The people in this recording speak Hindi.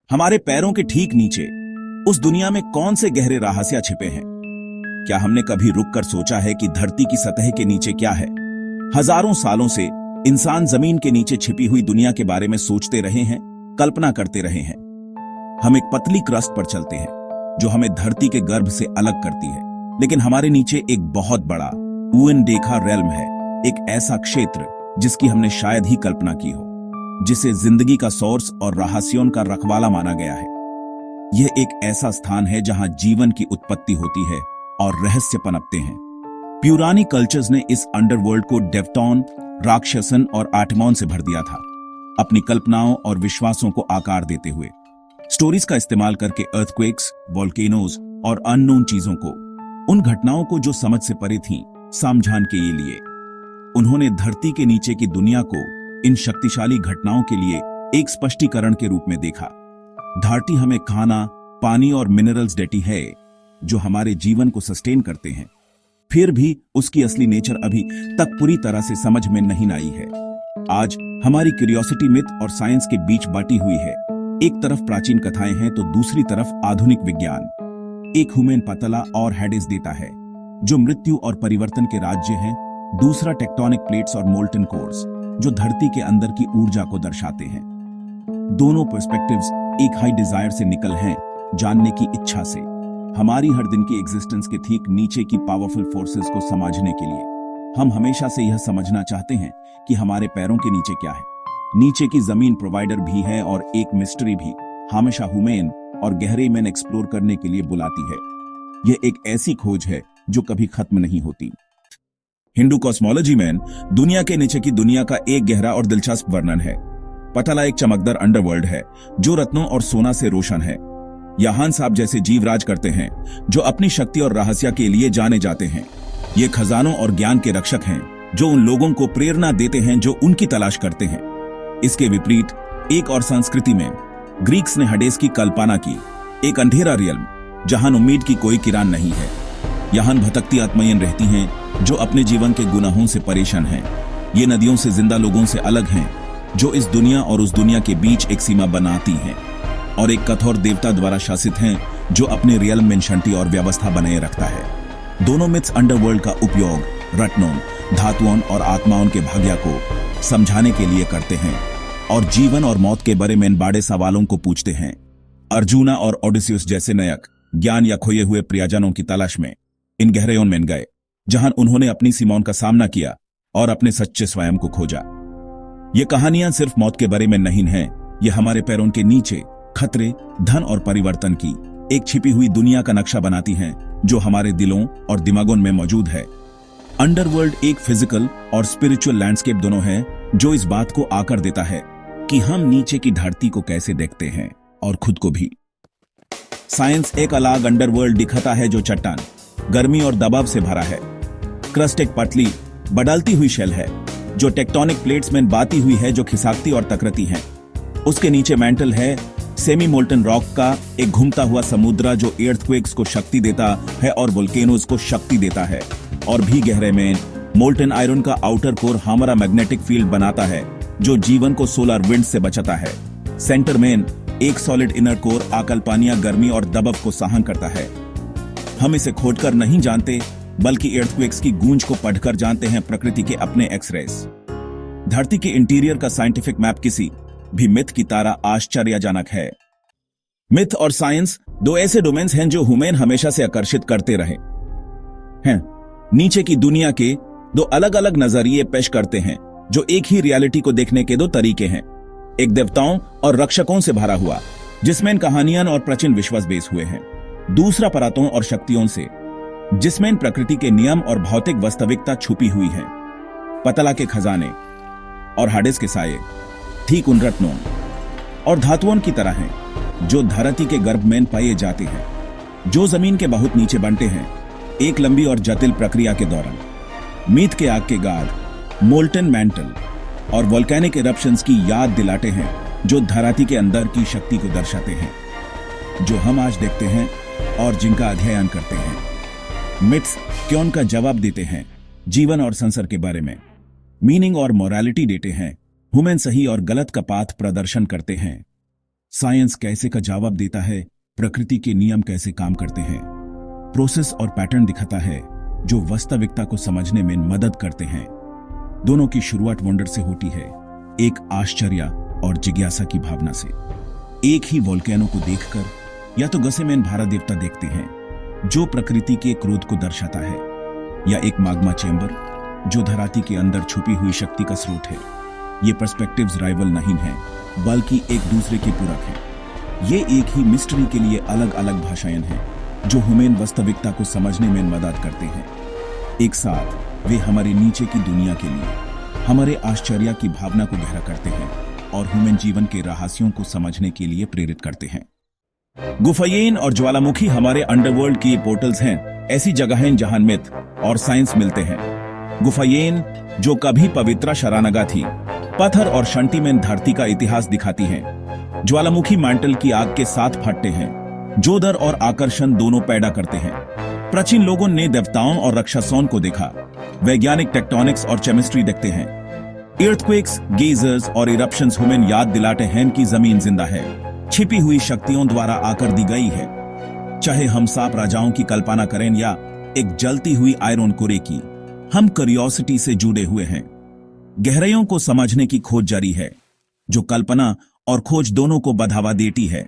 हमारे पैरों के ठीक नीचे उस दुनिया में कौन से गहरे रहस्य छिपे हैं? क्या हमने कभी रुककर सोचा है कि धरती की सतह के नीचे क्या है? हजारों सालों से इंसान जमीन के नीचे छिपी हुई दुनिया के बारे में सोचते रहे हैं, कल्पना करते रहे हैं। हम एक पतली क्रस्ट पर चलते हैं जो हमें धरती के गर्भ से अलग करती है, लेकिन हमारे नीचे एक बहुत बड़ा अनदेखा रेल्म है, एक ऐसा क्षेत्र जिसकी हमने शायद ही कल्पना की हो, जिसे जिंदगी का सोर्स और रहस्यों का रखवाला माना गया है। यह एक ऐसा स्थान है जहां जीवन की उत्पत्ति होती है और रहस्य पनपते हैं। प्यूरानी कल्चर्स ने इस अंडरवर्ल्ड को डेवटॉन, राक्षसन और आटमॉन से भर दिया था, अपनी कल्पनाओं और विश्वासों को आकार देते हुए। स्टोरीज का इस्तेमाल करके अर्थक्वेक्स, वोल्केनोज और अननोन चीजों को, उन घटनाओं को जो समझ से परे थीं, समझाने के लिए उन्होंने धरती के नीचे की दुनिया को इन शक्तिशाली घटनाओं के लिए एक स्पष्टीकरण के रूप में देखा। धरती हमें खाना, पानी और मिनरल्स देती है जो हमारे जीवन को सस्टेन करते हैं। फिर भी उसकी असली नेचर अभी तक पूरी तरह से समझ में नहीं आई है। आज हमारी क्यूरियोसिटी मिथ और साइंस के बीच बांटी हुई है। एक तरफ प्राचीन कथाएं हैं तो दूसरी तरफ आधुनिक विज्ञान। एक ह्यूमन पतला और हेडेस देता है जो मृत्यु और परिवर्तन के राज्य हैं, दूसरा टेक्टोनिक प्लेट्स और मोल्टन कोर्स जो धरती के अंदर की ऊर्जा को दर्शाते हैं। दोनों पर्सपेक्टिव्स एक हाई डिजायर से निकल हैं, जानने की इच्छा से, हमारी हर दिन की एग्जिस्टेंस के ठीक नीचे की पावरफुल फोर्सेस को समझने के लिए। हम हमेशा से यह समझना चाहते हैं कि हमारे पैरों के नीचे क्या है। नीचे की जमीन प्रोवाइडर भी है और एक मिस्ट्री भी हमेशा ह्यूमन और गहरे में एक्सप्लोर करने के लिए बुलाती है। यह एक ऐसी खोज है जो कभी खत्म नहीं होती। हिंदू कॉस्मोलॉजी में दुनिया के नीचे की दुनिया का एक गहरा और दिलचस्प वर्णन है। पतला एक चमकदार अंडरवर्ल्ड है जो रत्नों और सोना से रोशन है। यहाँ सांप जैसे जीव राज करते हैं जो अपनी शक्ति और रहस्य के लिए जाने जाते हैं। ये खजानों और ज्ञान के रक्षक हैं जो उन लोगों को प्रेरणा देते हैं जो उनकी तलाश करते हैं। इसके विपरीत एक और संस्कृति में ग्रीक्स ने हडेस की कल्पना की, एक अंधेरा रियल्म जहां उम्मीद की कोई किरण नहीं है। यहाँ भटकती आत्माएं रहती हैं जो अपने जीवन के गुनाहों से परेशान हैं। ये नदियों से जिंदा लोगों से अलग हैं जो इस दुनिया और उस दुनिया के बीच एक सीमा बनाती हैं, और एक कठोर देवता द्वारा शासित हैं जो अपने रियल में शांति और व्यवस्था बनाए रखता है। दोनों मिथ्स अंडरवर्ल्ड का उपयोग रत्नों, धातुओं और आत्माओं के भाग्य को समझाने के लिए करते हैं और जीवन और मौत के बारे में बड़े सवालों को पूछते हैं। अर्जुना और ओडिसियस जैसे नायक ज्ञान या खोए हुए प्रियजनों की तलाश में इन गहराइयों में गए, जहां उन्होंने अपनी सीमाओं का सामना किया और अपने सच्चे स्वयं को खोजा। ये कहानियां सिर्फ मौत के बारे में नहीं हैं, ये हमारे पैरों के नीचे खतरे, धन और परिवर्तन की एक छिपी हुई दुनिया का नक्शा बनाती हैं जो हमारे दिलों और दिमागों में मौजूद है। अंडरवर्ल्ड एक फिजिकल और स्पिरिचुअल लैंडस्केप दोनों है जो इस बात को आकर देता है कि हम नीचे की धरती को कैसे देखते हैं और खुद को भी। साइंस एक अलग अंडरवर्ल्ड दिखाता है जो चट्टान, गर्मी और दबाव से भरा है। क्रस्ट एक पतली बदलती हुई शेल है जो टेक्टोनिक प्लेट्स में बाती हुई है जो खिसकती और टकराती हैं। उसके नीचे मैंटल है सेमी मोल्टन रॉक का एक घूमता हुआ समुद्र जो अर्थक्वेक्स को शक्ति देता है और वोल्केनोज को शक्ति देता है। और भी गहरे में मोल्टन आयरन का आउटर कोर हमारा मैग्नेटिक फील्ड बनाता है जो जीवन को सोलर विंड से बचाता है। सेंटर में एक सॉलिड इनर कोर आकल्पनीय गर्मी और दबाव को सहन करता है। हम इसे खोदकर नहीं जानते बल्कि अर्थक्वेक्स की गूंज को पढ़कर जानते हैं, प्रकृति के अपने एक्सरेस। धरती के इंटीरियर का साइंटिफिक मैप किसी भी मिथ की तरह आश्चर्यजनक है। मिथ और साइंस दो ऐसे डोमेन्स हैं जो ह्यूमन हमेशा से आकर्षित करते रहे हैं। नीचे की दुनिया के दो अलग अलग नजरिए पेश करते हैं जो एक ही रियलिटी को देखने के दो तरीके हैं। एक देवताओं और रक्षकों से भरा हुआ जिसमें कहानियां और प्राचीन विश्वास बेस हुए हैं, दूसरा परातों और शक्तियों से जिसमें प्रकृति के नियम और भौतिक वास्तविकता छुपी हुई है। पतला के खजाने और हाडेस के साये ठीक उन रत्नों और धातुओं की तरह हैं जो धरती के गर्भ में पाए जाते हैं, जो जमीन के बहुत नीचे बनते हैं एक लंबी और जटिल प्रक्रिया के दौरान। मीट के आग के गाद मोल्टन मैंटल और वोल्केनिक इरप्शंस की याद दिलाते हैं जो धरती के अंदर की शक्ति को दर्शाते हैं, जो हम आज देखते हैं और जिनका अध्ययन करते हैं। मिथ्स क्यों का जवाब देते हैं, जीवन और संसार के बारे में मीनिंग और मोरालिटी देते हैं, ह्यूमन सही और गलत का पाथ प्रदर्शन करते हैं। साइंस कैसे का जवाब देता है, प्रकृति के नियम कैसे काम करते हैं, प्रोसेस और पैटर्न दिखाता है जो वास्तविकता को समझने में मदद करते हैं। दोनों की शुरुआत वंडर से होती है, एक आश्चर्य और जिज्ञासा की भावना से। एक ही वोल्केनो को देखकर या तो गसेमेन भारत देवता देखते हैं जो प्रकृति के क्रोध को दर्शाता है, या एक माग्मा चैम्बर जो धराती के अंदर छुपी हुई शक्ति का स्रोत है। ये पर्सपेक्टिव्स राइवल नहीं है बल्कि एक दूसरे के पूरक है। ये एक ही मिस्ट्री के लिए अलग अलग भाषाएं हैं जो ह्यूमन वास्तविकता को समझने में मदद करते हैं। एक साथ वे हमारे नीचे की दुनिया के लिए हमारे आश्चर्य की भावना को गहरा करते हैं और ह्यूमन जीवन के रहस्यों को समझने के लिए प्रेरित करते हैं। गुफायेन और ज्वालामुखी हमारे अंडरवर्ल्ड की पोर्टल्स हैं, ऐसी जगहें जहां मिथ और साइंस मिलते हैं। गुफायेन जो कभी पवित्र शरानगा थी, पत्थर और शंटी में धरती का इतिहास दिखाती हैं। ज्वालामुखी मैंटल की आग के साथ फटते हैं जो डर और आकर्षण दोनों पैदा करते हैं। प्राचीन लोगों ने देवताओं और राक्षसों को देखा। वैज्ञानिक टेक्टोनिक्स और केमिस्ट्री देखते हैं। इर्थक्वेक्स, गेजर्स और इरप्शंस ह्यूमन याद दिलाते हैं कि जमीन जिंदा है, छिपी हुई शक्तियों द्वारा आकर दी गई है। चाहे हम सांप राजाओं की कल्पना करें या एक जलती हुई आयरन कोरे की, हम क्यूरियोसिटी से जुड़े हुए हैं। गहराइयों को समझने की खोज जारी है जो कल्पना और खोज दोनों को बढ़ावा देती है।